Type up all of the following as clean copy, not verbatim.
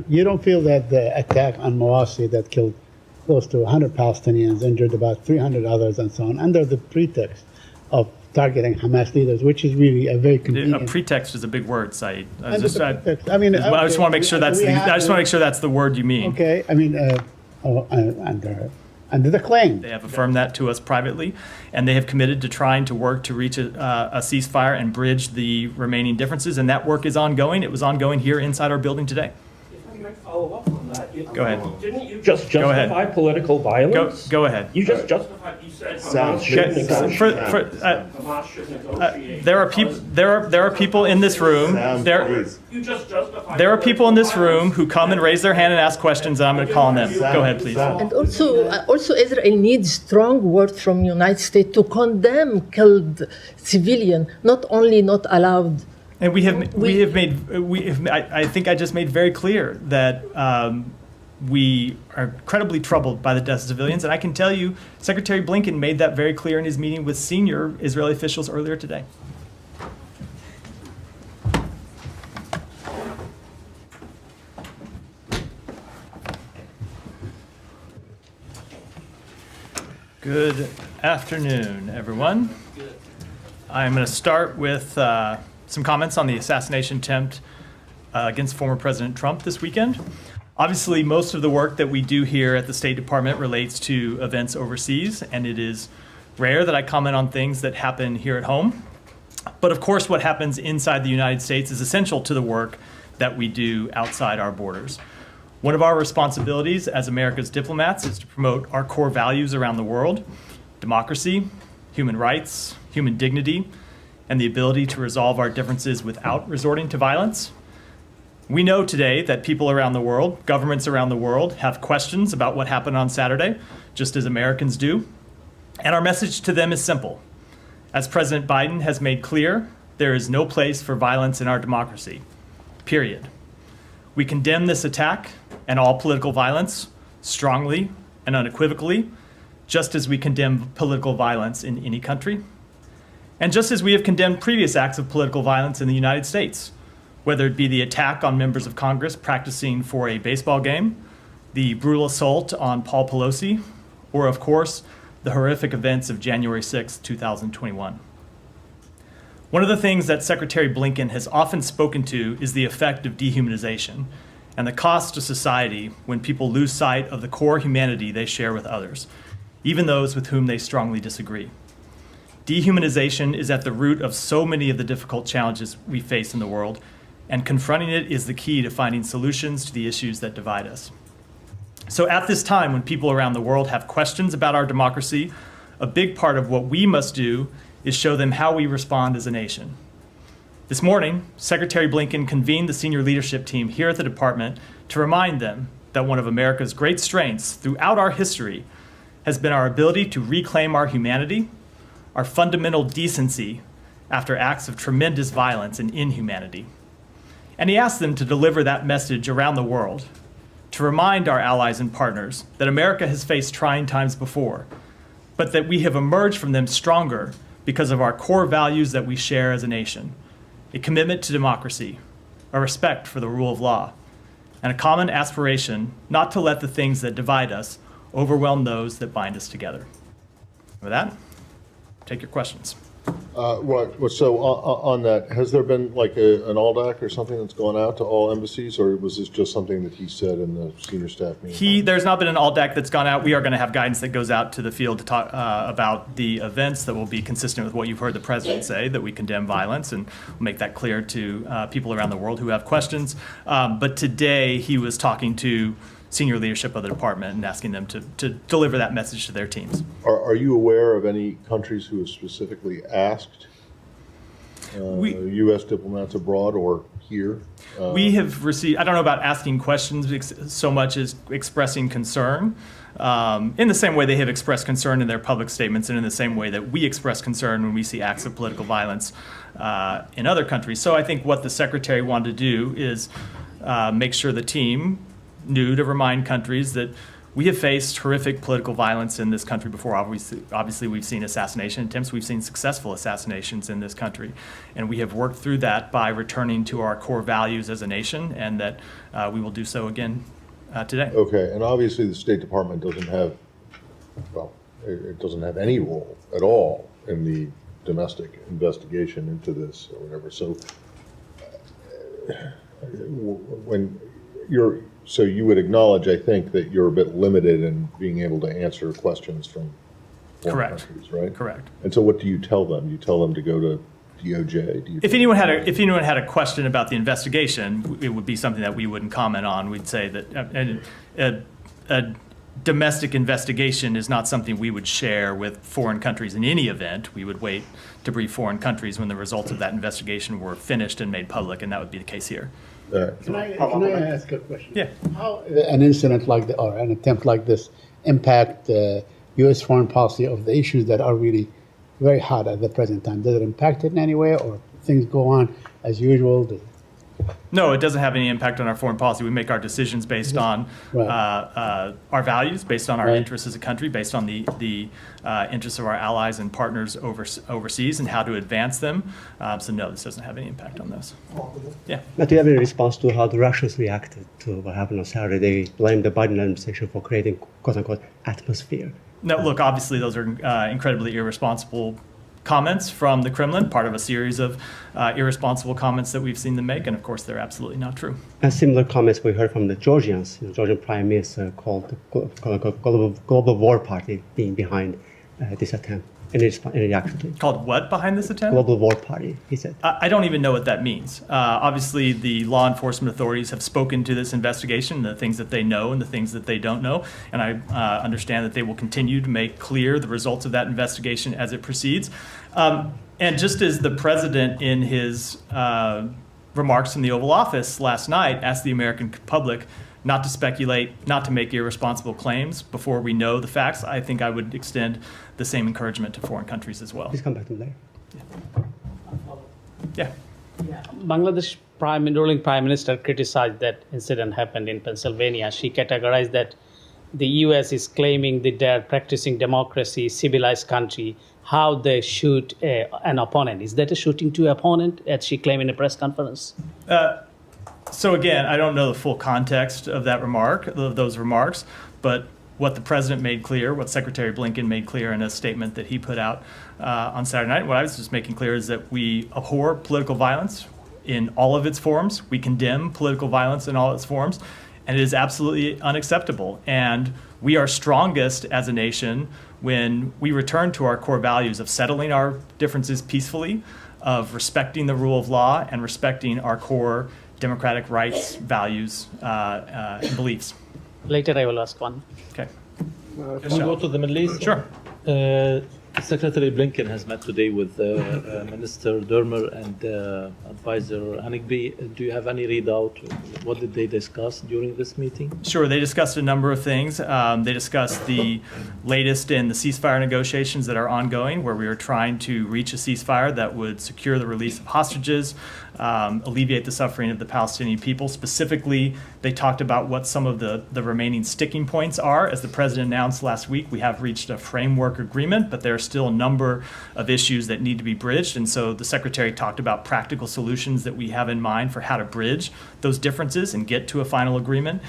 You don't feel that the attack on Mawasi that killed close to 100 Palestinians, injured about 300 others, and so on, under the pretext of targeting Hamas leaders, which is really a very convenient. A pretext is a big word, Saeed. I I just want want to make sure that's the word you mean. Okay, I mean, under the claim. They have affirmed that to us privately, and they have committed to trying to work to reach a ceasefire and bridge the remaining differences, and that work is ongoing. It was ongoing here inside our building today. If I might follow up on that. Go ahead. Didn't you just justify political violence? Go ahead. You just justified. You said Hamas should negotiate. There are people in this room. You just justified. There are people in this room who come and raise their hand and ask questions, and I'm going to call on them. Go ahead, please. And also Israel needs strong words from United States to condemn killed civilian, not only not allowed. And I think I just made very clear that we are incredibly troubled by the deaths of civilians. And I can tell you, Secretary Blinken made that very clear in his meeting with senior Israeli officials earlier today. Good afternoon, everyone. I'm going to start with some comments on the assassination attempt against former President Trump this weekend. Obviously, most of the work that we do here at the State Department relates to events overseas, and it is rare that I comment on things that happen here at home. But of course, what happens inside the United States is essential to the work that we do outside our borders. One of our responsibilities as America's diplomats is to promote our core values around the world: democracy, human rights, human dignity, and the ability to resolve our differences without resorting to violence. We know today that people around the world, governments around the world, have questions about what happened on Saturday, just as Americans do. And our message to them is simple. As President Biden has made clear, there is no place for violence in our democracy, period. We condemn this attack and all political violence strongly and unequivocally, just as we condemn political violence in any country. And just as we have condemned previous acts of political violence in the United States, whether it be the attack on members of Congress practicing for a baseball game, the brutal assault on Paul Pelosi, or of course, the horrific events of January 6, 2021. One of the things that Secretary Blinken has often spoken to is the effect of dehumanization and the cost to society when people lose sight of the core humanity they share with others, even those with whom they strongly disagree. Dehumanization is at the root of so many of the difficult challenges we face in the world, and confronting it is the key to finding solutions to the issues that divide us. So at this time, when people around the world have questions about our democracy, a big part of what we must do is show them how we respond as a nation. This morning, Secretary Blinken convened the senior leadership team here at the department to remind them that one of America's great strengths throughout our history has been our ability to reclaim our humanity, our fundamental decency after acts of tremendous violence and inhumanity. And he asked them to deliver that message around the world, to remind our allies and partners that America has faced trying times before, but that we have emerged from them stronger because of our core values that we share as a nation: a commitment to democracy, a respect for the rule of law, and a common aspiration not to let the things that divide us overwhelm those that bind us together. With that, take your questions. Right. So on that, has there been like an ALDAC or something that's gone out to all embassies, or was this just something that he said in the senior staff meeting? There's not been an ALDAC that's gone out. We are going to have guidance that goes out to the field to talk about the events that will be consistent with what you've heard the president say, that we condemn violence, and we'll make that clear to people around the world who have questions. But today he was talking to senior leadership of the department and asking them to deliver that message to their teams. Are you aware of any countries who have specifically asked U.S. diplomats abroad or here? We have received, I don't know about asking questions so much as expressing concern, in the same way they have expressed concern in their public statements and in the same way that we express concern when we see acts of political violence in other countries. So I think what the Secretary wanted to do is make sure the team knew to remind countries that we have faced horrific political violence in this country before. Obviously, we've seen assassination attempts. We've seen successful assassinations in this country. And we have worked through that by returning to our core values as a nation, and that we will do so again today. Okay, and obviously the State Department doesn't have, well, it doesn't have any role at all in the domestic investigation into this or whatever. So so you would acknowledge, I think, that you're a bit limited in being able to answer questions from foreign countries, right? Correct. And so what do you tell them? You tell them to go to DOJ? If anyone had a question about the investigation, it would be something that we wouldn't comment on. We'd say that a domestic investigation is not something we would share with foreign countries in any event. We would wait to brief foreign countries when the results of that investigation were finished and made public, and that would be the case here. Can I ask a question? Yeah. How an incident like or an attempt like this impact U.S. foreign policy of the issues that are really very hot at the present time? Does it impact it in any way, or things go on as usual? No, it doesn't have any impact on our foreign policy. We make our decisions based on our values, based on our interests as a country, based on the interests of our allies and partners overseas and how to advance them. So no, this doesn't have any impact on those. Yeah. But do you have any response to how the Russians reacted to what happened on Saturday? They blamed the Biden administration for creating quote-unquote atmosphere. No, look, obviously those are incredibly irresponsible comments from the Kremlin, part of a series of irresponsible comments that we've seen them make, and of course they're absolutely not true. And similar comments we heard from the Georgians. Georgian Prime Minister called the Global War Party being behind this attempt. Any reaction to it? Called what behind this attempt? Global War Party, he said. I don't even know what that means. Obviously, the law enforcement authorities have spoken to this investigation, the things that they know and the things that they don't know, and I understand that they will continue to make clear the results of that investigation as it proceeds. And just as the president in his remarks in the Oval Office last night asked the American public not to speculate, not to make irresponsible claims before we know the facts, I think I would extend the same encouragement to foreign countries as well. Please come back to later. Yeah. Bangladesh ruling prime minister criticized that incident happened in Pennsylvania. She categorized that the U.S. is claiming that they're practicing democracy, civilized country, how they shoot an opponent. Is that a shooting to opponent, as she claimed in a press conference? So again, I don't know the full context of those remarks, but what the president made clear, what Secretary Blinken made clear in a statement that he put out on Saturday night, what I was just making clear is that we abhor political violence in all of its forms. We condemn political violence in all its forms, and it is absolutely unacceptable. And we are strongest as a nation when we return to our core values of settling our differences peacefully, of respecting the rule of law, and respecting our core democratic rights, values, and beliefs. Later I will ask one. Okay. Can we go to the Middle East? Sure. Secretary Blinken has met today with Minister Dermer and Advisor Hanegbi. Do you have any readout? What did they discuss during this meeting? Sure. They discussed a number of things. They discussed the latest in the ceasefire negotiations that are ongoing, where we are trying to reach a ceasefire that would secure the release of hostages, alleviate the suffering of the Palestinian people. Specifically, they talked about what some of the remaining sticking points are. As the president announced last week, we have reached a framework agreement, but there are still a number of issues that need to be bridged. And so the secretary talked about practical solutions that we have in mind for how to bridge those differences and get to a final agreement.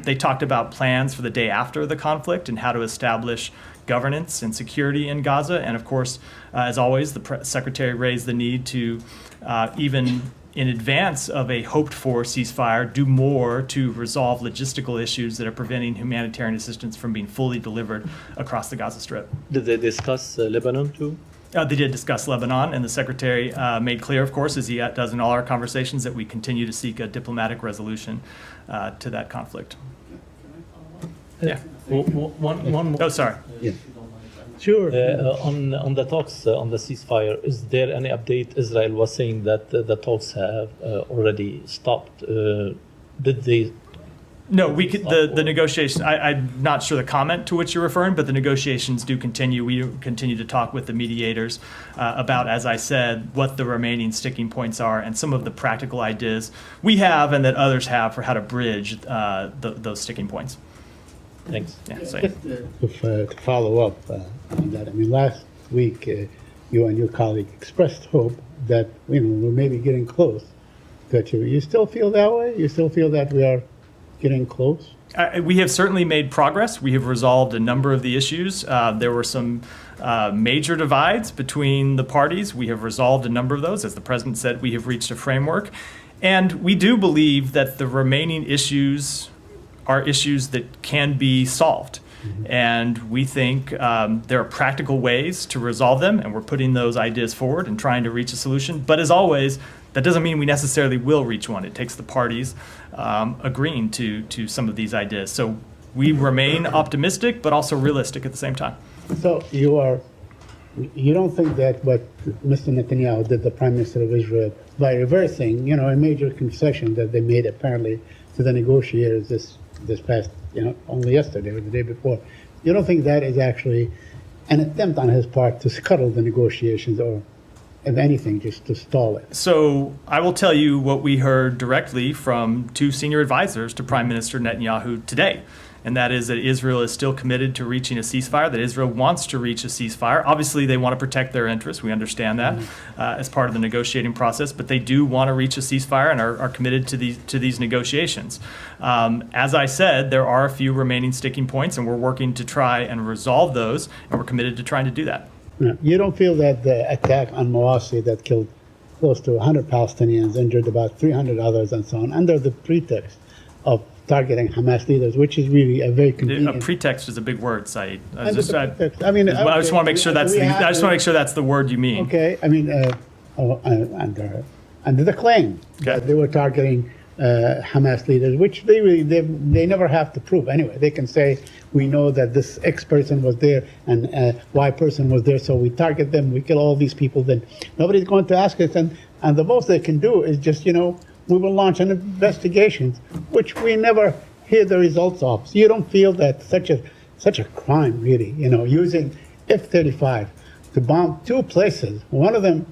They talked about plans for the day after the conflict and how to establish governance and security in Gaza. And of course, as always, the secretary raised the need to even in advance of a hoped-for ceasefire, do more to resolve logistical issues that are preventing humanitarian assistance from being fully delivered across the Gaza Strip. Did they discuss Lebanon too? They did discuss Lebanon, and the secretary made clear, of course, as he does in all our conversations, that we continue to seek a diplomatic resolution to that conflict. Yeah. One more. Oh, sorry. Yeah. Sure. On the talks on the ceasefire, is there any update? Israel was saying that the talks have already stopped. Did they? No, the negotiations, I'm not sure the comment to which you're referring, but the negotiations do continue. We continue to talk with the mediators about, as I said, what the remaining sticking points are and some of the practical ideas we have and that others have for how to bridge those sticking points. Thanks. Yeah, so, Just to follow up on that, I mean, last week you and your colleague expressed hope that we're maybe getting close. That you still feel that way? You still feel that we are getting close? we have certainly made progress. We have resolved a number of the issues. There were some major divides between the parties. We have resolved a number of those. As the president said, we have reached a framework. And we do believe that the remaining issues are issues that can be solved. And we think there are practical ways to resolve them, and we're putting those ideas forward and trying to reach a solution. But as always, that doesn't mean we necessarily will reach one. It takes the parties agreeing to some of these ideas. So we remain optimistic, but also realistic at the same time. So you don't think that what Mr. Netanyahu did, the Prime Minister of Israel, by reversing, a major concession that they made apparently to the negotiators this past, only yesterday or the day before, you don't think that is actually an attempt on his part to scuttle the negotiations, or if anything, just to stall it? So I will tell you what we heard directly from two senior advisors to Prime Minister Netanyahu today. And that is that Israel is still committed to reaching a ceasefire, that Israel wants to reach a ceasefire. Obviously, they want to protect their interests. We understand that as part of the negotiating process. But they do want to reach a ceasefire and are committed to these negotiations. As I said, there are a few remaining sticking points, and we're working to try and resolve those. And we're committed to trying to do that. You don't feel that the attack on Mawasi that killed close to 100 Palestinians, injured about 300 others, and so on, under the pretext of targeting Hamas leaders, which is really a very convenient. A pretext is a big word, Saeed. I I just want to make sure that's the word you mean. Okay, I mean under the claim that they were targeting Hamas leaders, which they never have to prove anyway. They can say, we know that this X person was there and Y person was there, so we target them, we kill all these people. Then nobody's going to ask us, and the most they can do is just we will launch an investigation, which we never hear the results of. So you don't feel that such a crime, really, using F-35 to bomb two places, one of them,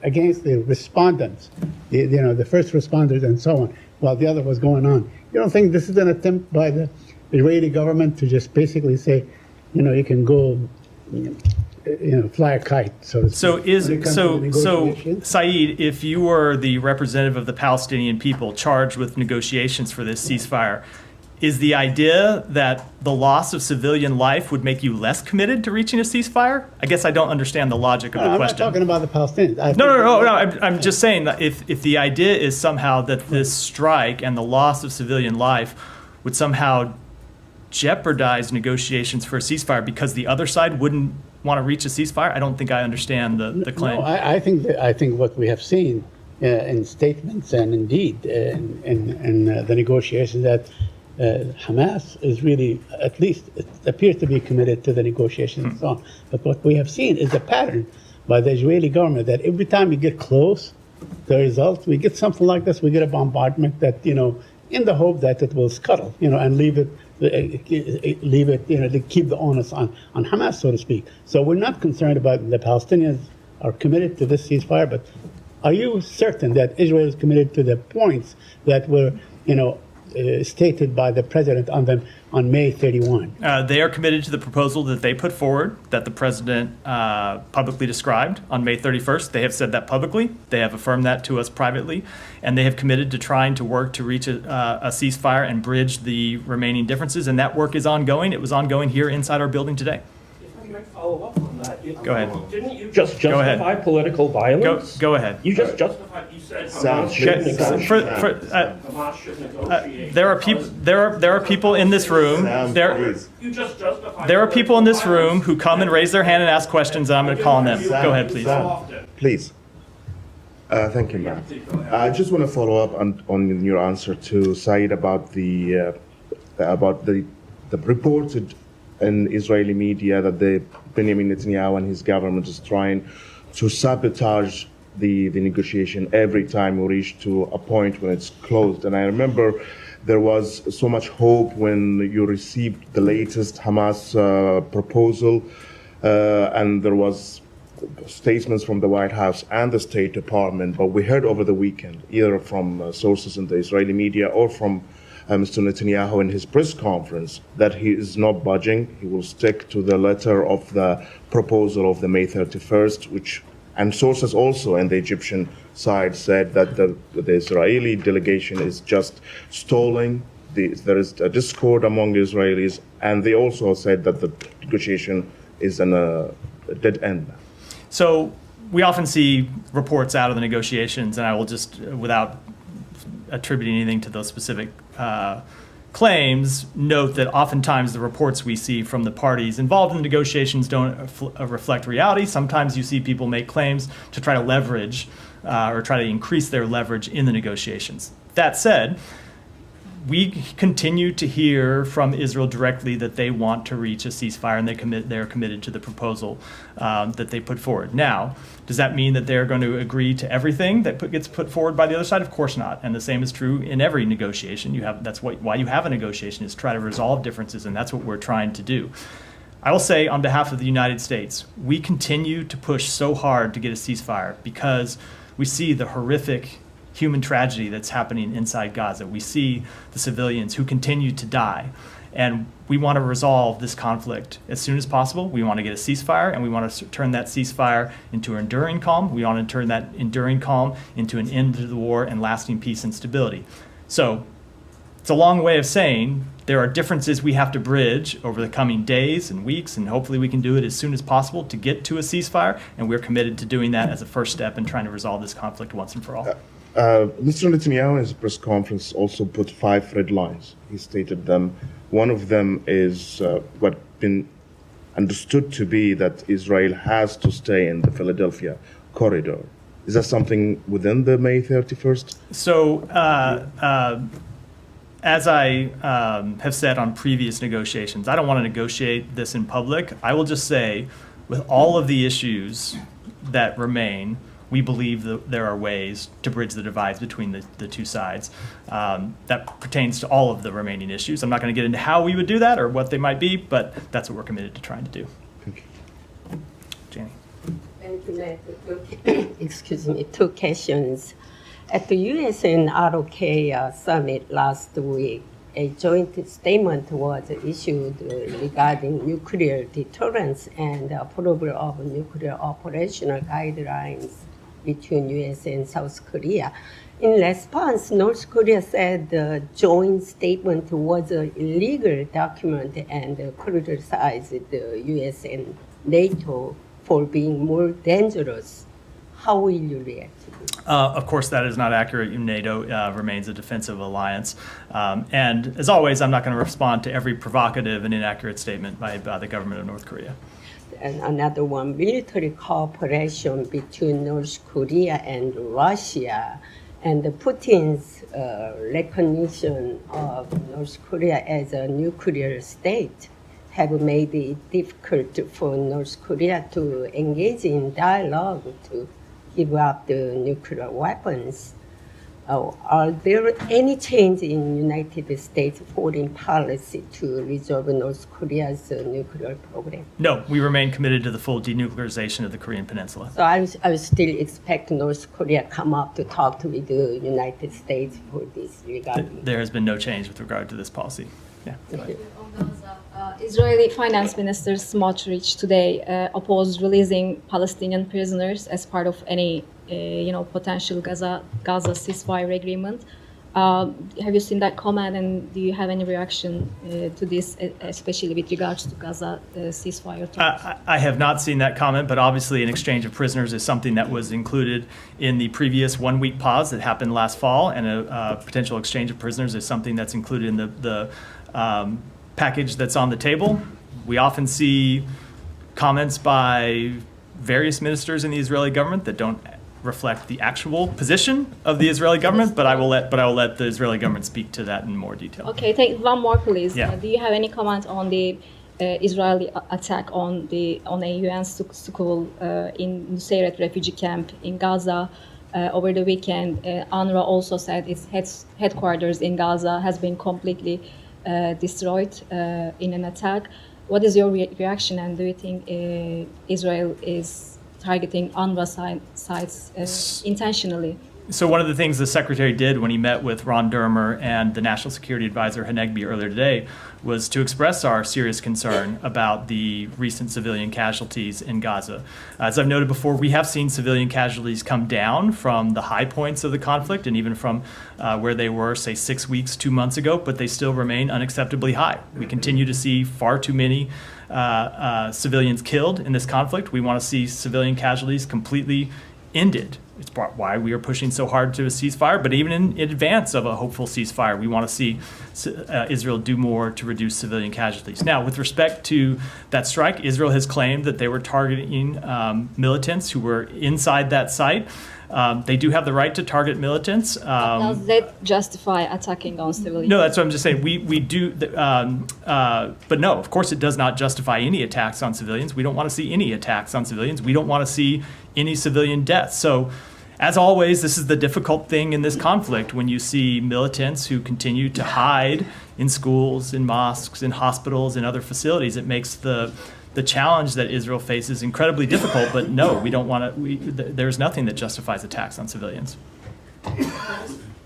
against the respondents, the first responders and so on, while the other was going on. You don't think this is an attempt by the Israeli government to just basically say, you can go, fly a kite, so to speak. So Saeed, if you were the representative of the Palestinian people charged with negotiations for this ceasefire, is the idea that the loss of civilian life would make you less committed to reaching a ceasefire? I guess I don't understand the logic of the question. I'm not talking about the Palestinians. No. I'm just saying that if the idea is somehow that this strike and the loss of civilian life would somehow jeopardize negotiations for a ceasefire because the other side wouldn't want to reach a ceasefire, I don't think I understand the claim. No, I think what we have seen in statements and indeed in the negotiations that Hamas is really, at least it appears to be committed to the negotiations and so on. But what we have seen is a pattern by the Israeli government that every time we get close to the result, we get something like this, we get a bombardment that, in the hope that it will scuttle, and leave it, to keep the onus on Hamas, so to speak. So we're not concerned about the Palestinians are committed to this ceasefire, but are you certain that Israel is committed to the points that were, stated by the president on May 31? They are committed to the proposal that they put forward, that the president publicly described on May 31st. They have said that publicly. They have affirmed that to us privately. And they have committed to trying to work to reach a ceasefire and bridge the remaining differences. And that work is ongoing. It was ongoing here inside our building today. If I might follow up on that. Go ahead. Didn't you just justify political violence? Go ahead. You just justified. You said Hamas should negotiate. There are people in this room. You just justified. There are people in this room who come and raise their hand and ask questions, and I'm going to call on them. Go ahead, please. Please. Thank you, Matt. I just want to follow up on your answer to Saeed about the reported in Israeli media that the Benjamin Netanyahu and his government is trying to sabotage the negotiation every time we reach to a point when it's closed. And I remember there was so much hope when you received the latest Hamas proposal, and there was statements from the White House and the State Department, but we heard over the weekend, either from sources in the Israeli media or from Mr. Netanyahu in his press conference that he is not budging. He will stick to the letter of the proposal of the May 31st, and sources also in the Egyptian side said that the Israeli delegation is just stalling. There is a discord among Israelis, and they also said that the negotiation is in a dead end. So we often see reports out of the negotiations, and I will just, without attributing anything to those specific claims, note that oftentimes the reports we see from the parties involved in the negotiations don't reflect reality. Sometimes you see people make claims to try to leverage or try to increase their leverage in the negotiations. That said, we continue to hear from Israel directly that they want to reach a ceasefire, and they're committed to the proposal that they put forward. Now, does that mean that they're going to agree to everything that gets put forward by the other side? Of course not. And the same is true in every negotiation. That's why you have a negotiation, is try to resolve differences, and that's what we're trying to do. I will say, on behalf of the United States, we continue to push so hard to get a ceasefire because we see the horrific human tragedy that's happening inside Gaza. We see the civilians who continue to die. And we want to resolve this conflict as soon as possible. We want to get a ceasefire, and we want to turn that ceasefire into an enduring calm. We want to turn that enduring calm into an end to the war and lasting peace and stability. So it's a long way of saying there are differences we have to bridge over the coming days and weeks, and hopefully we can do it as soon as possible to get to a ceasefire, and we're committed to doing that as a first step in trying to resolve this conflict once and for all. Mr. Netanyahu in his press conference also put 5 red lines. He stated them. One of them is what been understood to be that Israel has to stay in the Philadelphia corridor. Is that something within the May 31st? So, as I have said on previous negotiations, I don't want to negotiate this in public. I will just say, with all of the issues that remain, we believe that there are ways to bridge the divides between the two sides. That pertains to all of the remaining issues. I'm not going to get into how we would do that or what they might be, but that's what we're committed to trying to do. Thank you. Janie. Thank you. Excuse me, 2 questions. At the U.S. and ROK summit last week, a joint statement was issued regarding nuclear deterrence and approval of nuclear operational guidelines between U.S. and South Korea. In response, North Korea said the joint statement was an illegal document and criticized the U.S. and NATO for being more dangerous. How will you react to this? Of course, that is not accurate. NATO remains a defensive alliance. And as always, I'm not going to respond to every provocative and inaccurate statement by the government of North Korea. And another one, military cooperation between North Korea and Russia, and Putin's recognition of North Korea as a nuclear state have made it difficult for North Korea to engage in dialogue to give up the nuclear weapons. Are there any change in United States foreign policy to resolve North Korea's nuclear program? No, we remain committed to the full denuclearization of the Korean Peninsula. So I still expect North Korea come up to talk with the United States for this regarding. There has been no change with regard to this policy. Yeah. Israeli Finance Minister Smotrich today opposed releasing Palestinian prisoners as part of any potential Gaza ceasefire agreement. Have you seen that comment, and do you have any reaction to this, especially with regards to Gaza ceasefire talks? I have not seen that comment, but obviously an exchange of prisoners is something that was included in the previous 1-week pause that happened last fall, and a potential exchange of prisoners is something that's included in the package that's on the table. We often see comments by various ministers in the Israeli government that don't reflect the actual position of the Israeli government, but I will let the Israeli government speak to that in more detail. Okay, take one more, please. Yeah. Do you have any comment on the Israeli attack on a UN school in Nusayrat refugee camp in Gaza over the weekend? UNRWA also said its headquarters in Gaza has been completely destroyed in an attack. What is your reaction, and do you think Israel is targeting UNRWA sites intentionally? So one of the things the Secretary did when he met with Ron Dermer and the National Security Advisor Hanegbi earlier today was to express our serious concern about the recent civilian casualties in Gaza. As I've noted before, we have seen civilian casualties come down from the high points of the conflict and even from where they were, say, 6 weeks, 2 months ago, but they still remain unacceptably high. We continue to see far too many civilians killed in this conflict. We want to see civilian casualties completely ended. It's why we are pushing so hard to a ceasefire, but even in advance of a hopeful ceasefire, we want to see Israel do more to reduce civilian casualties. Now, with respect to that strike, Israel has claimed that they were targeting militants who were inside that site. They do have the right to target militants. Does that justify attacking on civilians? No, that's what I'm just saying. We do, but no, of course it does not justify any attacks on civilians. We don't want to see any attacks on civilians. We don't want to see any civilian deaths. So, as always, this is the difficult thing in this conflict when you see militants who continue to hide in schools, in mosques, in hospitals, in other facilities. It makes the challenge that Israel faces incredibly difficult, but no, we don't want to, there's nothing that justifies attacks on civilians.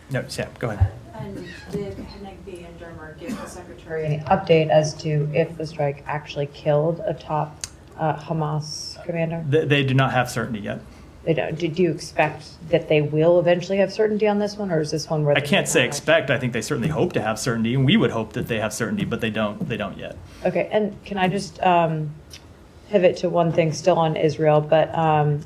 No, Sam, go ahead. And did Hanegbi and Dermer give the Secretary any update as to if the strike actually killed a top Hamas commander? They do not have certainty yet. They don't. Do you expect that they will eventually have certainty on this one, or is this one where I can't say expect. I think they certainly hope to have certainty, and we would hope that they have certainty, but they don't. They don't yet. Okay, and can I just pivot to one thing still on Israel? But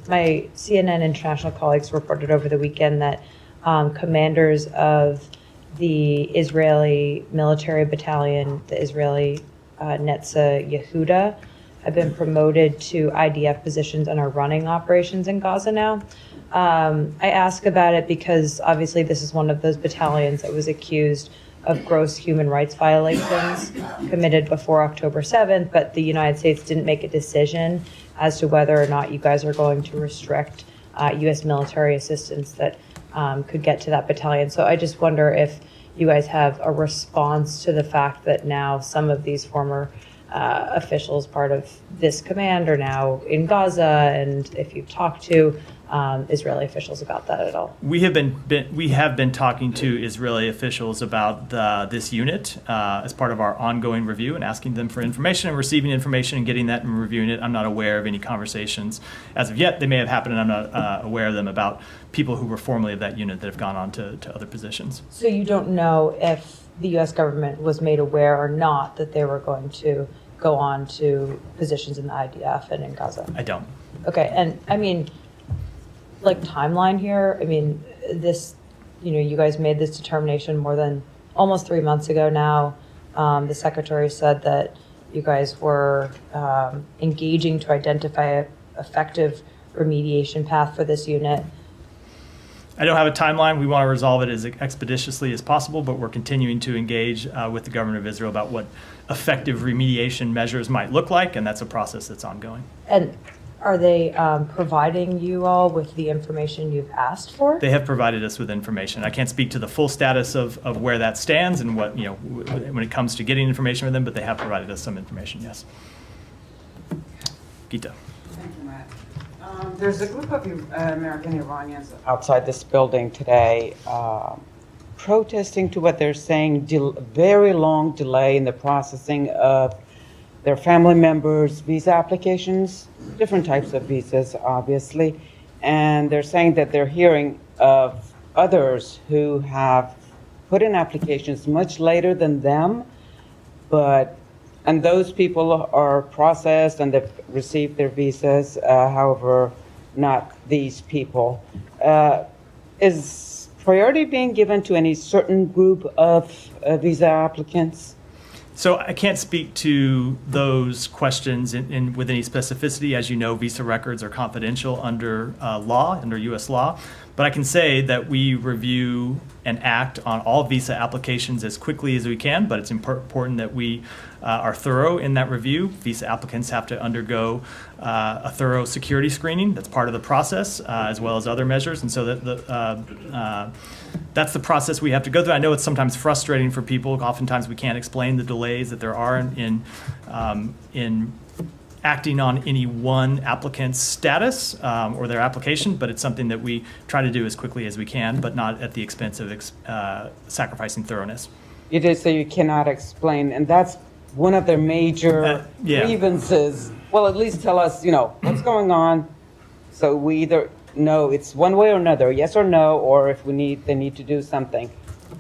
my CNN international colleagues reported over the weekend that commanders of the Israeli military battalion, the Israeli Netza Yehuda, have been promoted to IDF positions and are running operations in Gaza now. I ask about it because obviously this is one of those battalions that was accused of gross human rights violations committed before October 7th, but the United States didn't make a decision as to whether or not you guys are going to restrict U.S. military assistance that could get to that battalion. So I just wonder if you guys have a response to the fact that now some of these former officials part of this command are now in Gaza, and if you've talked to Israeli officials about that at all. We have been talking to Israeli officials about this unit as part of our ongoing review and asking them for information and receiving information and getting that and reviewing it. I'm not aware of any conversations as of yet. They may have happened, and I'm not aware of them about people who were formerly of that unit that have gone on to other positions. So you don't know if the U.S. government was made aware or not that they were going to go on to positions in the IDF and in Gaza? I don't. Okay, and I mean, like timeline here, I mean, this, you guys made this determination more than almost 3 months ago now. The Secretary said that you guys were engaging to identify an effective remediation path for this unit. I don't have a timeline. We want to resolve it as expeditiously as possible, but we're continuing to engage with the government of Israel about what effective remediation measures might look like, and that's a process that's ongoing. And are they providing you all with the information you've asked for? They have provided us with information. I can't speak to the full status of where that stands and what, when it comes to getting information from them, but they have provided us some information, yes. Gita. Thank you, Matt. There's a group of American Iranians outside this building today protesting to what they're saying very long delay in the processing of their family members' visa applications, different types of visas, obviously. And they're saying that they're hearing of others who have put in applications much later than them, and those people are processed and they've received their visas, however, not these people. Is priority being given to any certain group of visa applicants? So I can't speak to those questions with any specificity. As you know, visa records are confidential under under U.S. law. But I can say that we review and act on all visa applications as quickly as we can, but it's important that we are thorough in that review. Visa applicants have to undergo a thorough security screening. That's part of the process, as well as other measures. And so that's the process we have to go through. I know it's sometimes frustrating for people. Oftentimes we can't explain the delays that there are in acting on any one applicant's status or their application, but it's something that we try to do as quickly as we can, but not at the expense of sacrificing thoroughness. You did say you cannot explain, and that's one of their major grievances. Well, at least tell us, what's going on, so we either know it's one way or another, yes or no, or if they need to do something.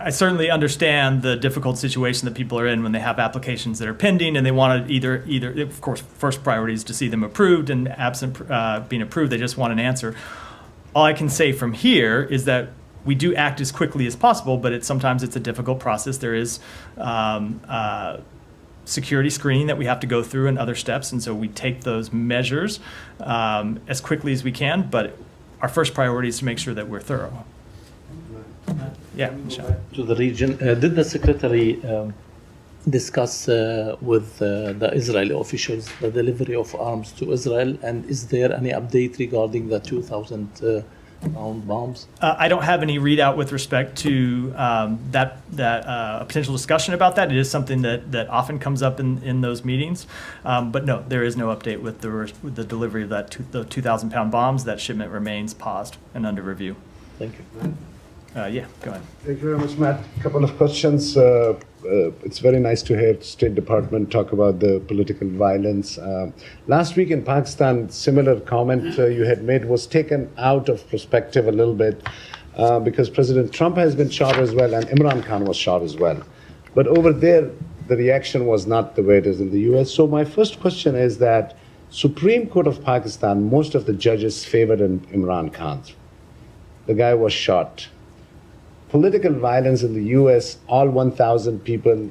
I certainly understand the difficult situation that people are in when they have applications that are pending and they want to either, of course, first priority is to see them approved, and absent being approved, they just want an answer. All I can say from here is that we do act as quickly as possible, but sometimes it's a difficult process. There is security screening that we have to go through and other steps, and so we take those measures as quickly as we can, but our first priority is to make sure that we're thorough. Yeah, Michelle. To the region, did the Secretary discuss with the Israeli officials the delivery of arms to Israel, and is there any update regarding the 2,000-pound bombs? I don't have any readout with respect to that potential discussion about that. It is something that often comes up in those meetings, but no, there is no update with the delivery of the 2,000-pound bombs. That shipment remains paused and under review. Thank you. Yeah, go ahead. Thank you very much, Matt. A couple of questions. It's very nice to hear State Department talk about the political violence. Last week in Pakistan, similar comment you had made was taken out of perspective a little bit because President Trump has been shot as well and Imran Khan was shot as well. But over there, the reaction was not the way it is in the U.S. So my first question is that Supreme Court of Pakistan, most of the judges favored Imran Khan. The guy was shot. Political violence in the U.S., all 1,000 people,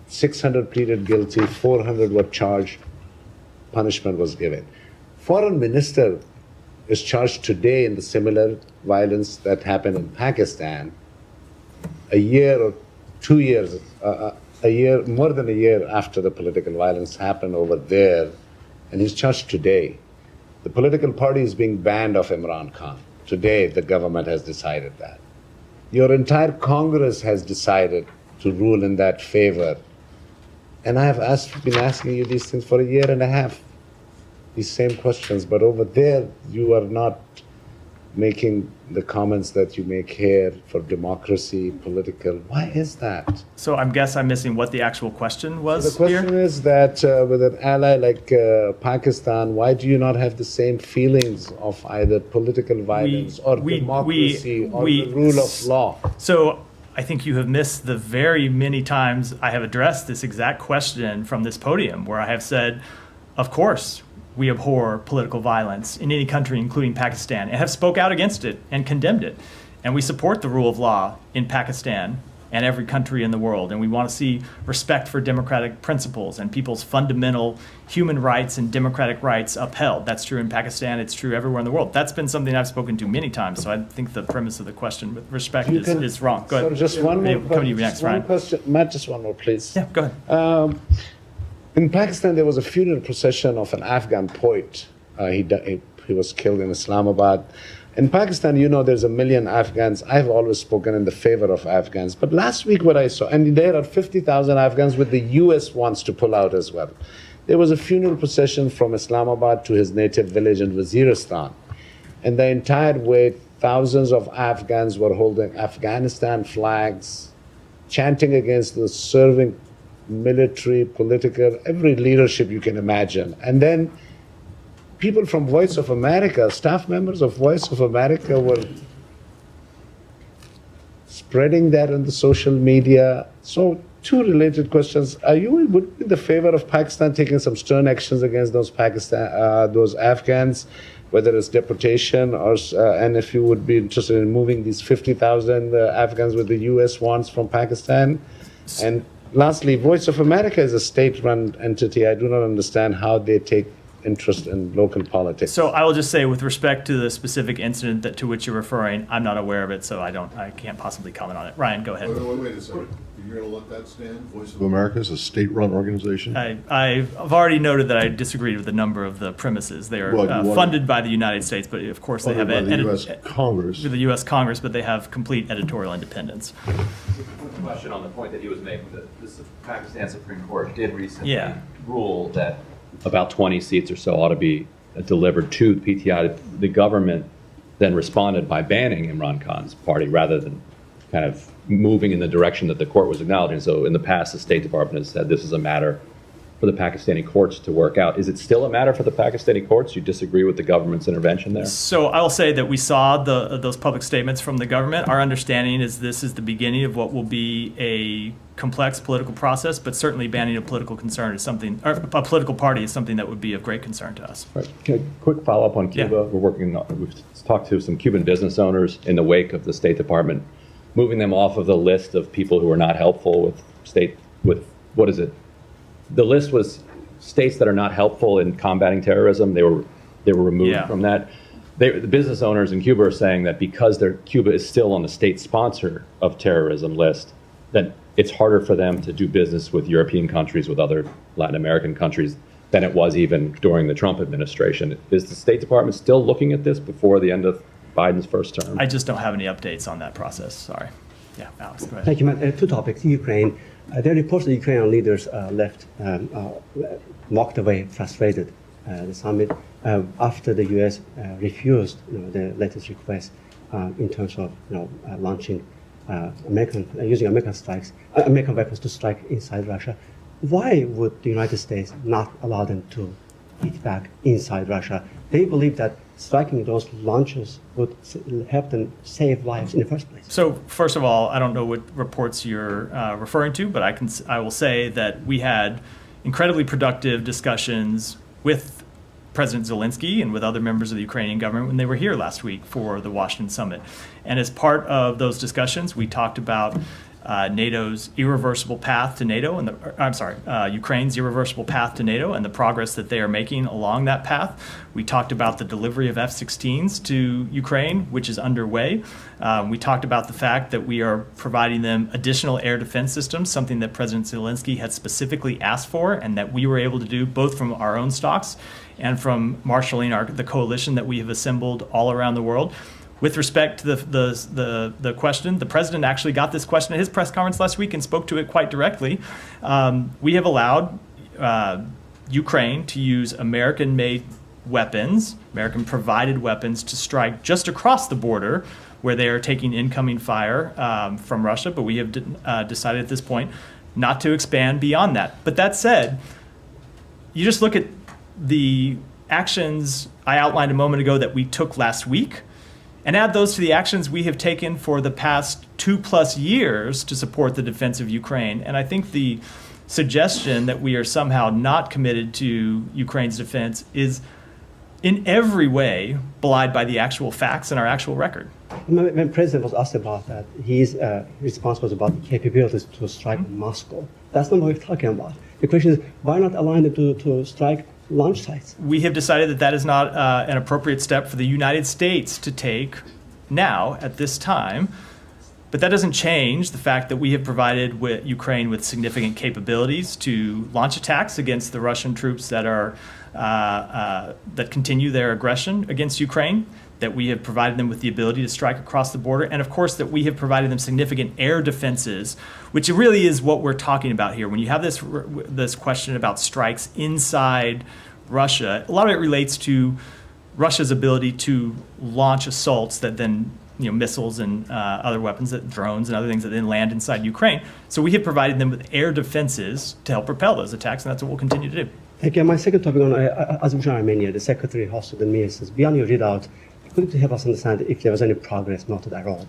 600 pleaded guilty, 400 were charged, punishment was given. Foreign minister is charged today in the similar violence that happened in Pakistan a year or 2 years, more than a year after the political violence happened over there, and he's charged today. The political party is being banned of Imran Khan. Today, the government has decided that. Your entire Congress has decided to rule in that favor. And I have been asking you these things for a year and a half, these same questions. But over there, you are not making the comments that you make here for democracy, political. Why is that? So I guess I'm missing what the actual question was So the question here? is that with an ally like Pakistan, why do you not have the same feelings of either political violence or democracy or the rule of law? So I think you have missed the very many times I have addressed this exact question from this podium, where I have said, of course, we abhor political violence in any country, including Pakistan, and have spoke out against it and condemned it. And we support the rule of law in Pakistan and every country in the world. And we want to see respect for democratic principles and people's fundamental human rights and democratic rights upheld. That's true in Pakistan. It's true everywhere in the world. That's been something I've spoken to many times. So I think the premise of the question with respect is wrong. Go ahead. So just one more question. Matt, just one more, please. Yeah, go ahead. In Pakistan, there was a funeral procession of an Afghan poet. He was killed in Islamabad. In Pakistan, there's 1 million Afghans. I've always spoken in the favor of Afghans. But last week what I saw, and there are 50,000 Afghans with the U.S. wants to pull out as well. There was a funeral procession from Islamabad to his native village in Waziristan. And the entire way, thousands of Afghans were holding Afghanistan flags, chanting against the serving military, political, every leadership you can imagine. And then people from Voice of America, staff members of Voice of America were spreading that on the social media. So two related questions. Would you be in the favor of Pakistan taking some stern actions against those Afghans, whether it's deportation or, and if you would be interested in moving these 50,000 Afghans with the U.S. wants from Pakistan? And lastly, Voice of America is a state-run entity. I do not understand how they take interest in local politics. So I will just say, with respect to the specific incident to which you're referring, I'm not aware of it, so I can't possibly comment on it. Ryan, go ahead. Wait a second. You're going to let that stand? Voice of America is a state-run organization? I've already noted that I disagreed with a number of the premises. They are funded by the United States, but of course they have by the U.S. Congress. With the U.S. Congress, but they have complete editorial independence. Question on the point that he was making, that the Pakistan Supreme Court did recently rule that about 20 seats or so ought to be delivered to the PTI. The government then responded by banning Imran Khan's party rather than kind of moving in the direction that the court was acknowledging. So in the past, the State Department has said this is a matter for the Pakistani courts to work out. Is it still a matter for the Pakistani courts? You disagree with the government's intervention there? So I will say that we saw those public statements from the government. Our understanding is this is the beginning of what will be a complex political process, but certainly banning a political concern is something, or a political party is something that would be of great concern to us. Right. Quick follow-up on Cuba. Yeah. We've talked to some Cuban business owners in the wake of the State Department moving them off of the list of people who are not helpful what is it? The list was states that are not helpful in combating terrorism. They were removed from that. The business owners in Cuba are saying that because Cuba is still on the state sponsor of terrorism list, that it's harder for them to do business with European countries, with other Latin American countries, than it was even during the Trump administration. Is the State Department still looking at this before the end of Biden's first term? I just don't have any updates on that process. Sorry. Yeah, Alex, go ahead. Thank you, Matt. Two topics. Ukraine. There are reports that Ukrainian leaders walked away frustrated the summit after the U.S. refused the latest request in terms of launching using American weapons to strike inside Russia. Why would the United States not allow them to hit back inside Russia? They believe that striking those launches would help them save lives in the first place. So first of all, I don't know what reports you're referring to, but I will say that we had incredibly productive discussions with President Zelensky and with other members of the Ukrainian government when they were here last week for the Washington summit. And as part of those discussions, we talked about NATO's irreversible path to NATO, and Ukraine's irreversible path to NATO and the progress that they are making along that path. We talked about the delivery of F-16s to Ukraine, which is underway. We talked about the fact that we are providing them additional air defense systems, something that President Zelensky had specifically asked for, and that we were able to do both from our own stocks and from marshaling the coalition that we have assembled all around the world. With respect to the question, the president actually got this question at his press conference last week and spoke to it quite directly. We have allowed Ukraine to use American-made weapons, American-provided weapons, to strike just across the border where they are taking incoming fire from Russia, but we have decided at this point not to expand beyond that. But that said, you just look at the actions I outlined a moment ago that we took last week, and add those to the actions we have taken for the past 2+ years to support the defense of Ukraine. And I think the suggestion that we are somehow not committed to Ukraine's defense is in every way belied by the actual facts and our actual record. When the president was asked about that, his response was about the capabilities to strike Moscow. That's not what we're talking about. The question is, why not allow them to strike launch sites? We have decided that that is not an appropriate step for the United States to take now at this time. But that doesn't change the fact that we have provided Ukraine with significant capabilities to launch attacks against the Russian troops that are that continue their aggression against Ukraine, that we have provided them with the ability to strike across the border, and of course that we have provided them significant air defenses, which really is what we're talking about here. When you have this question about strikes inside Russia, a lot of it relates to Russia's ability to launch assaults that then, missiles and other weapons, drones and other things that then land inside Ukraine. So we have provided them with air defenses to help repel those attacks, and that's what we'll continue to do. Thank you. My second topic on Azerbaijan and Armenia, the Secretary hosted the meeting. Says, beyond your readout, could you help us understand if there was any progress noted at all?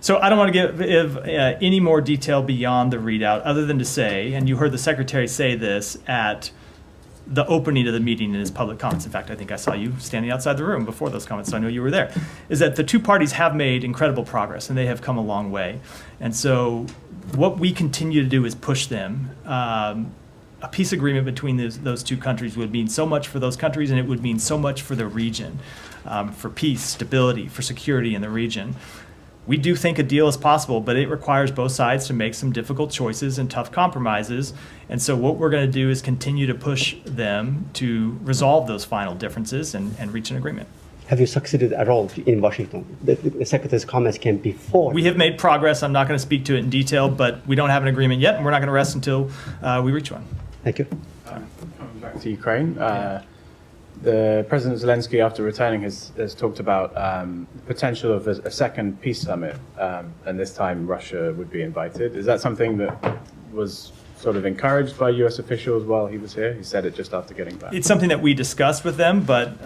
So I don't want to give any more detail beyond the readout, other than to say, and you heard the Secretary say this at the opening of the meeting in his public comments. In fact, I think I saw you standing outside the room before those comments, so I know you were there, is that the two parties have made incredible progress, and they have come a long way. And so what we continue to do is push them. A peace agreement between those two countries would mean so much for those countries, and it would mean so much for the region, for peace, stability, for security in the region. We do think a deal is possible, but it requires both sides to make some difficult choices and tough compromises. And so what we're going to do is continue to push them to resolve those final differences and reach an agreement. Have you succeeded at all in Washington? The Secretary's comments came before. We have made progress. I'm not going to speak to it in detail, but we don't have an agreement yet, and we're not going to rest until we reach one. Thank you. Coming back back to Ukraine. The President Zelensky, after returning, has talked about the potential of a second peace summit, and this time Russia would be invited. Is that something that was sort of encouraged by U.S. officials while he was here? He said it just after getting back. It's something that we discussed with them, but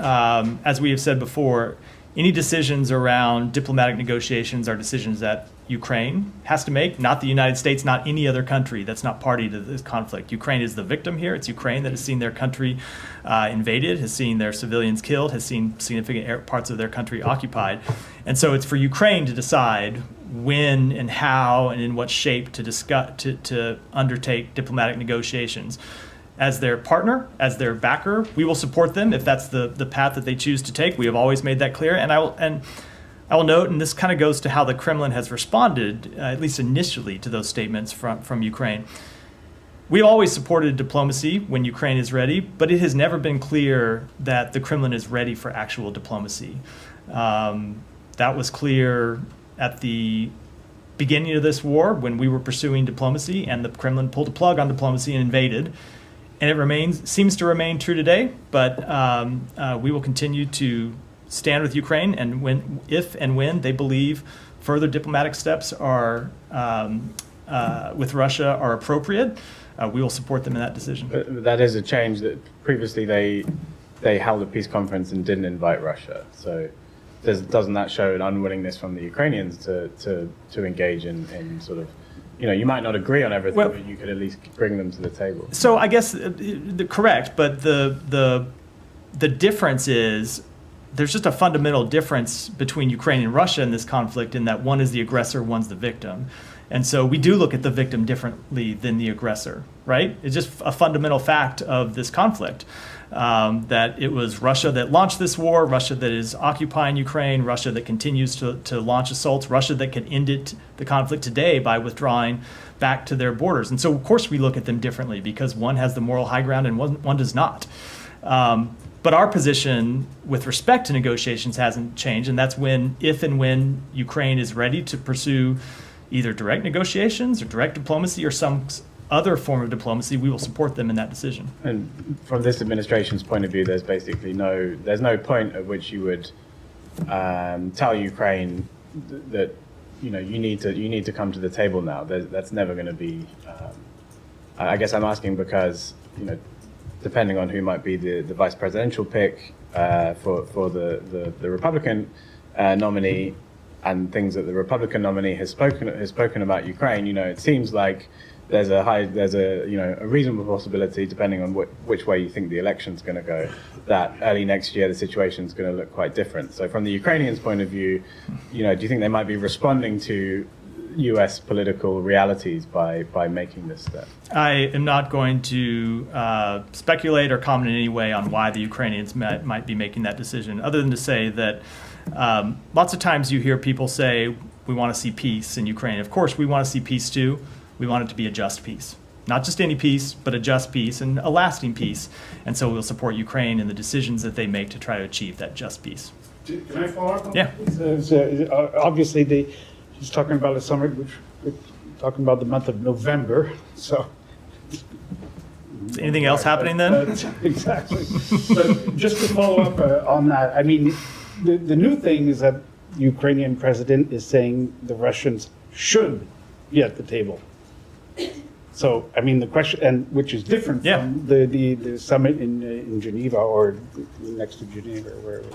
as we have said before, any decisions around diplomatic negotiations are decisions that Ukraine has to make, not the United States, not any other country that's not party to this conflict. Ukraine is the victim here. It's Ukraine that has seen their country invaded, has seen their civilians killed, has seen significant parts of their country occupied. And so it's for Ukraine to decide when and how and in what shape to discuss, to undertake diplomatic negotiations. As their partner, as their backer, we will support them if that's the path that they choose to take. We have always made that clear. And I will note, and this kind of goes to how the Kremlin has responded, at least initially, to those statements from Ukraine. We always supported diplomacy when Ukraine is ready, but it has never been clear that the Kremlin is ready for actual diplomacy. That was clear at the beginning of this war when we were pursuing diplomacy, and the Kremlin pulled the plug on diplomacy and invaded. And it seems to remain true today, but we will continue to stand with Ukraine, and if and when they believe further diplomatic steps are with Russia are appropriate, we will support them in that decision. But that is a change. That previously they held a peace conference and didn't invite Russia. So doesn't that show an unwillingness from the Ukrainians to engage in sort of, you might not agree on everything, but you could at least bring them to the table. So I guess correct, but the difference is there's just a fundamental difference between Ukraine and Russia in this conflict, in that one is the aggressor, one's the victim. And so we do look at the victim differently than the aggressor, right? It's just a fundamental fact of this conflict, that it was Russia that launched this war, Russia that is occupying Ukraine, Russia that continues to launch assaults, Russia that can end the conflict today by withdrawing back to their borders. And so, of course, we look at them differently because one has the moral high ground and one does not. But our position with respect to negotiations hasn't changed, and that's if and when Ukraine is ready to pursue either direct negotiations or direct diplomacy or some other form of diplomacy, we will support them in that decision. And from this administration's point of view, there's basically there's no point at which you would tell Ukraine that you need to come to the table now. That's never going to be. I guess I'm asking because depending on who might be the vice presidential pick for the Republican nominee, and things that the Republican nominee has spoken about Ukraine, it seems like there's a reasonable possibility, depending on which way you think the election's going to go, that early next year the situation's going to look quite different. So from the Ukrainians' point of view, do you think they might be responding to U.S. political realities by making this step? I am not going to speculate or comment in any way on why the Ukrainians might be making that decision, other than to say that lots of times you hear people say, we want to see peace in Ukraine. Of course, we want to see peace too. We want it to be a just peace. Not just any peace, but a just peace and a lasting peace. And so we'll support Ukraine in the decisions that they make to try to achieve that just peace. Can I follow up on Yeah. that? Obviously, he's talking about a summit, which we're talking about the month of November. So, is anything else happening then? Exactly. But just to follow up on that, I mean, the new thing is that the Ukrainian president is saying the Russians should be at the table. So, I mean, the question, and which is different from the summit in Geneva or next to Geneva or wherever.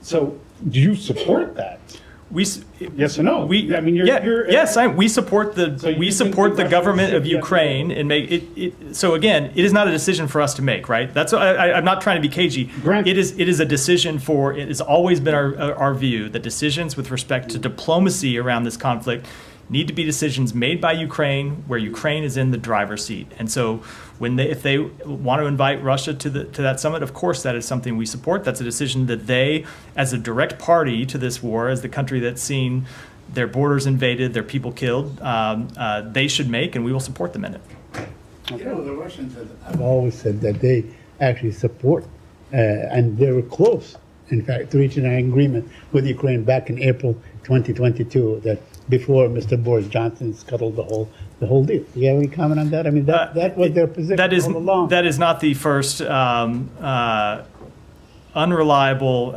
So, do you support that? Yes or no? We support the government of Ukraine and make it. So again, it is not a decision for us to make, right? That's I'm not trying to be cagey. It is a decision for. It has always been our view that decisions with respect to diplomacy around this conflict need to be decisions made by Ukraine, where Ukraine is in the driver's seat. And so, if they want to invite Russia to that summit, of course that is something we support. That's a decision that they, as a direct party to this war, as the country that's seen their borders invaded, their people killed, they should make, and we will support them in it. The Russians have always said that they actually support, and they were close, in fact, to reaching an agreement with Ukraine back in April 2022, that before Mr. Boris Johnson scuttled the whole deal. Do you have any comment on that? I mean, that was their position all along. That is not the first unreliable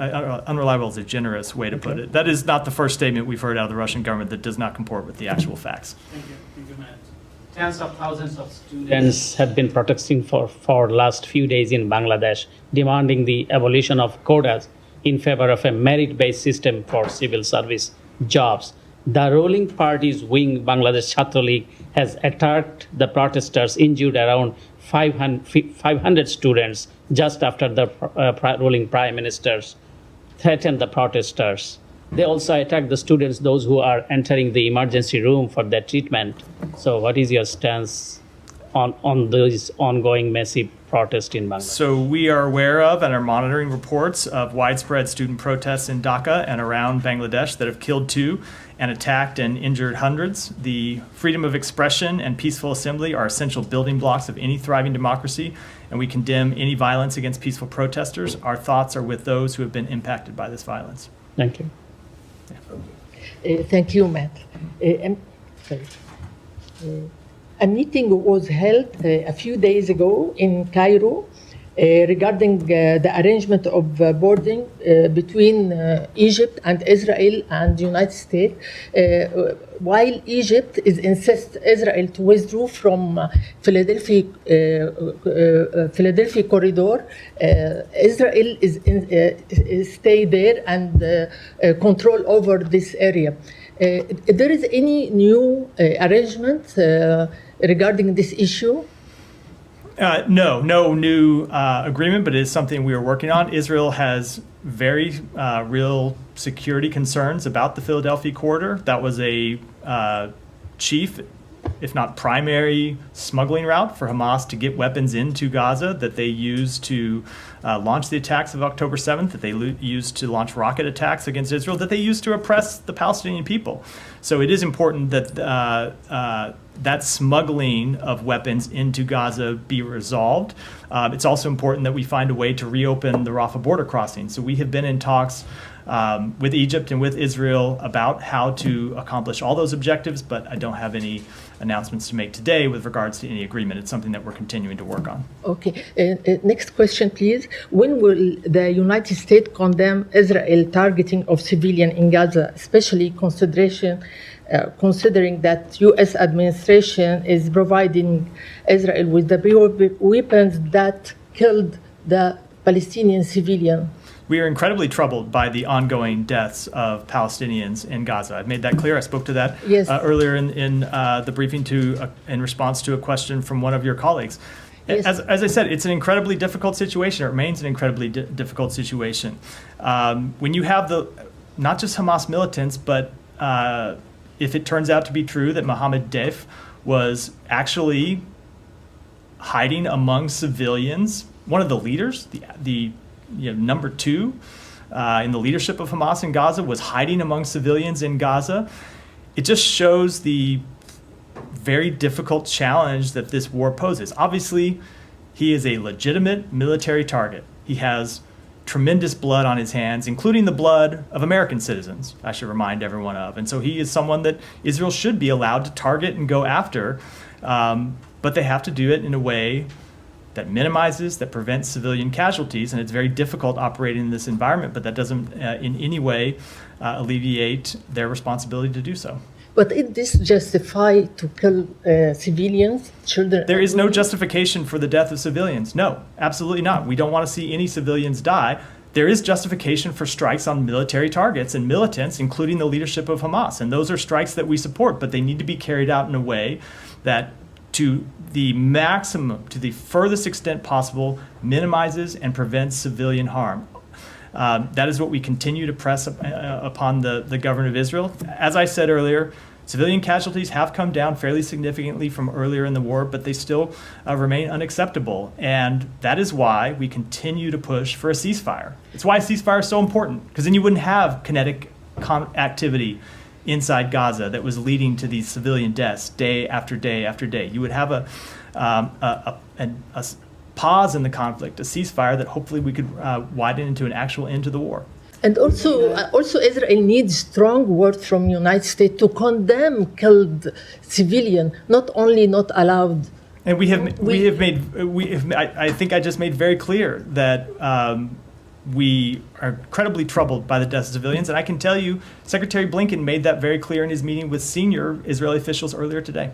is a generous way to put it. That is not the first statement we've heard out of the Russian government that does not comport with the actual facts. Thank you. Tens of thousands of students have been protesting for last few days in Bangladesh, demanding the abolition of quotas in favor of a merit-based system for civil service jobs. The ruling party's wing, Bangladesh Chhatra League, has attacked the protesters, injured around 500 students just after the ruling prime ministers threatened the protesters. They also attack the students, those who are entering the emergency room for their treatment. So what is your stance on those ongoing massive protests in Bangladesh? So we are aware of and are monitoring reports of widespread student protests in Dhaka and around Bangladesh that have killed 2 and attacked and injured hundreds. The freedom of expression and peaceful assembly are essential building blocks of any thriving democracy, and we condemn any violence against peaceful protesters. Our thoughts are with those who have been impacted by this violence. Thank you. Thank you, Matt. A meeting was held a few days ago in Cairo regarding the arrangement of boarding between Egypt and Israel and the United States. While Egypt insists Israel to withdraw from Philadelphia corridor, Israel is stay there and control over this area. There is any new arrangement regarding this issue? No new agreement, but it is something we are working on. Israel has very real security concerns about the Philadelphia corridor. That was a chief, if not primary, smuggling route for Hamas to get weapons into Gaza that they used to launch the attacks of October 7th, that they used to launch rocket attacks against Israel, that they used to oppress the Palestinian people. So it is important that that smuggling of weapons into Gaza be resolved. It's also important that we find a way to reopen the Rafah border crossing. So we have been in talks with Egypt and with Israel about how to accomplish all those objectives, but I don't have any announcements to make today with regards to any agreement. It's something that we're continuing to work on. Okay. Next question, please. When will the United States condemn Israel targeting of civilians in Gaza, especially considering that U.S. administration is providing Israel with the weapons that killed the Palestinian civilian? We are incredibly troubled by the ongoing deaths of Palestinians in Gaza. I've made that clear. I spoke to that earlier in the briefing in response to a question from one of your colleagues. Yes. As I said, it's an incredibly difficult situation. It remains an incredibly difficult situation. When you have not just Hamas militants, but if it turns out to be true that Mohammed Deif was actually hiding among civilians, one of the leaders, the number 2 in the leadership of Hamas in Gaza, was hiding among civilians in Gaza, it just shows the very difficult challenge that this war poses. Obviously, he is a legitimate military target. He has tremendous blood on his hands, including the blood of American citizens, I should remind everyone of. And so he is someone that Israel should be allowed to target and go after, but they have to do it in a way that minimizes, that prevents civilian casualties, and it's very difficult operating in this environment, but that doesn't in any way alleviate their responsibility to do so. But is this justified to kill civilians, children? There is no justification for the death of civilians. No, absolutely not. We don't want to see any civilians die. There is justification for strikes on military targets and militants, including the leadership of Hamas. And those are strikes that we support, but they need to be carried out in a way that, to the maximum, to the furthest extent possible, minimizes and prevents civilian harm. That is what we continue to press upon the government of Israel. As I said earlier, civilian casualties have come down fairly significantly from earlier in the war, but they still remain unacceptable. And that is why we continue to push for a ceasefire. It's why a ceasefire is so important, because then you wouldn't have kinetic activity inside Gaza that was leading to these civilian deaths day after day after day. You would have a pause in the conflict, a ceasefire that hopefully we could widen into an actual end to the war. And also Israel needs strong words from United States to condemn killed civilian, not only not allowed. And I think I just made very clear that we are incredibly troubled by the deaths of civilians. And I can tell you, Secretary Blinken made that very clear in his meeting with senior Israeli officials earlier today.